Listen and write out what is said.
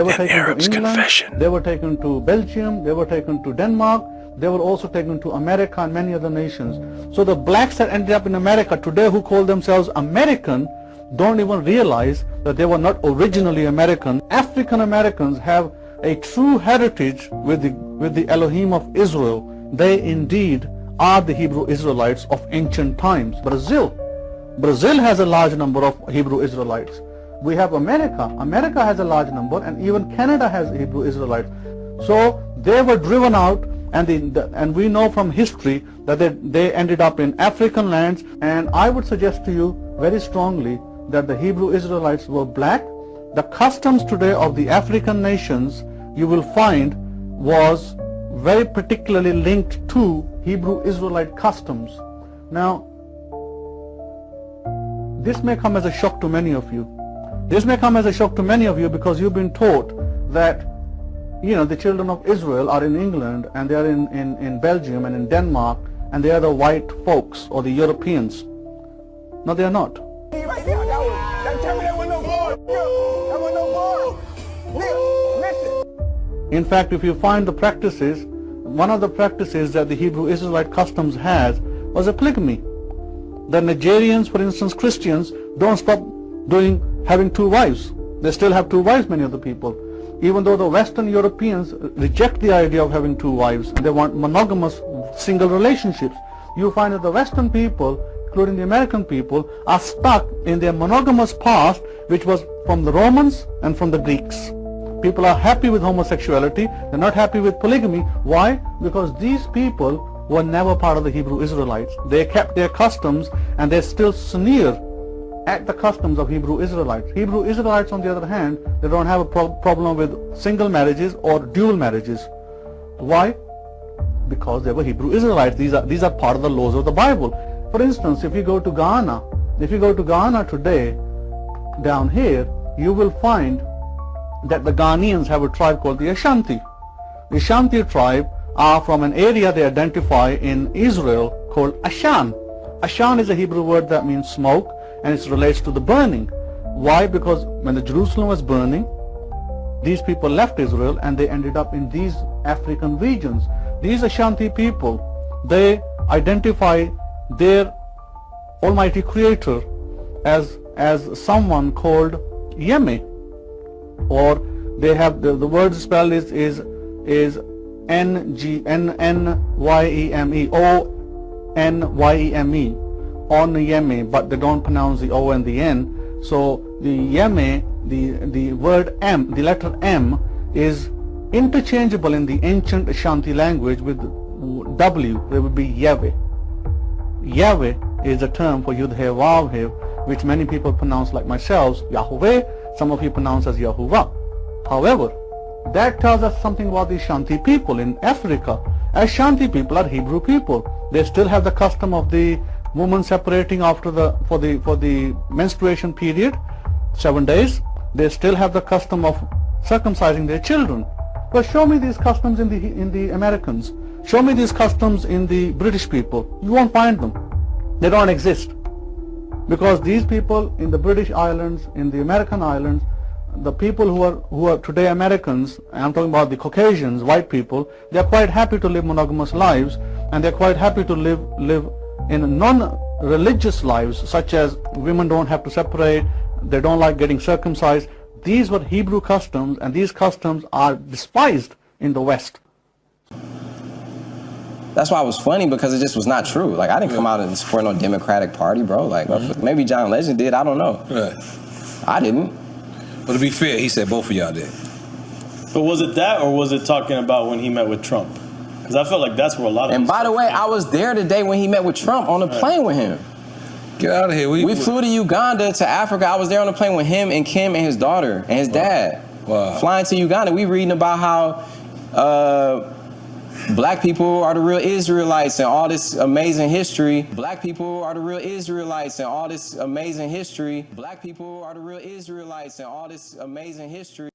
They were taken to England, they were taken to Belgium, they were taken to Denmark, they were also taken to America and many other nations. So the blacks that ended up in America today who call themselves American don't even realize that they were not originally American. African Americans have a true heritage with the Elohim of Israel. They indeed are the Hebrew Israelites of ancient times. Brazil has a large number of Hebrew Israelites. We have America has a large number, and even Canada has Hebrew Israelites. So they were driven out, and we know from history that they ended up in African lands. And I would suggest to you very strongly that the Hebrew Israelites were black. The customs today of the African nations, you will find, was very particularly linked to Hebrew Israelite customs. Now, this may come as a shock to many of you. This may come as a shock to many of you because you've been taught that, you know, the children of Israel are in England and they are in Belgium and in Denmark, and they are the white folks or the Europeans. No, they are not. In fact, if you find the practices, one of the practices that the Hebrew Israelite customs has was a polygamy. The Nigerians, for instance, Christians, don't stop having two wives. They still have two wives, many of the people. Even though the Western Europeans reject the idea of having two wives, and they want monogamous single relationships, you find that the Western people, including the American people, are stuck in their monogamous past, which was from the Romans and from the Greeks. People are happy with homosexuality, they're not happy with polygamy. Why? Because these people were never part of the Hebrew Israelites. They kept their customs, and they still sneer at the customs of Hebrew Israelites. Hebrew Israelites, on the other hand, they don't have a problem with single marriages or dual marriages. Why? Because they were Hebrew Israelites. These are part of the laws of the Bible. For instance, if you go to Ghana today, down here, you will find that the Ghanaians have a tribe called the Ashanti. The Ashanti tribe are from an area they identify in Israel called Ashan. Ashan is a Hebrew word that means smoke, and it relates to the burning. Why? Because when the Jerusalem was burning, these people left Israel and they ended up in these African regions. These Ashanti people, they identify their Almighty Creator as someone called Yeme, or they have the word spelled is N-N-Y-E-M-E, O-N-Y-E-M-E, Onyeme, but they don't pronounce the O and the N. So the Yeme, the word M, the letter M, is interchangeable in the ancient Ashanti language with W. There would be Yahweh. Yahweh is a term for Yud He Vav He, which many people pronounce like myself, Yahweh. Some of you pronounce as Yahuwah. However, that tells us something about the Ashanti people in Africa. Ashanti people are Hebrew people. They still have the custom of the woman separating after for the menstruation period, 7 days. They still have the custom of circumcising their children. But show me these customs in the Americans. Show me these customs in the British people. You won't find them. They don't exist. Because these people in the British Islands, in the American Islands, the people who are today Americans, and I'm talking about the Caucasians, white people, they're quite happy to live monogamous lives, and they're quite happy to live in non-religious lives, such as women don't have to separate, they don't like getting circumcised. These were Hebrew customs, and these customs are despised in the West. That's why it was funny, because it just was not true. Like, I didn't come out and support no Democratic Party, bro. Like, maybe John Legend did, I don't know. Right. I didn't. But to be fair, he said both of y'all did. But was it that, or was it talking about when he met with Trump? Because I felt like that's where a lot of. And by the way, I was there the day when he met with Trump on the plane with him. Get out of here. We flew to Uganda, to Africa. I was there on the plane with him and Kim and his daughter and his dad. Wow. Flying to Uganda. We reading about how black people are the real Israelites and all this amazing history. Black people are the real Israelites and all this amazing history. Black people are the real Israelites and all this amazing history.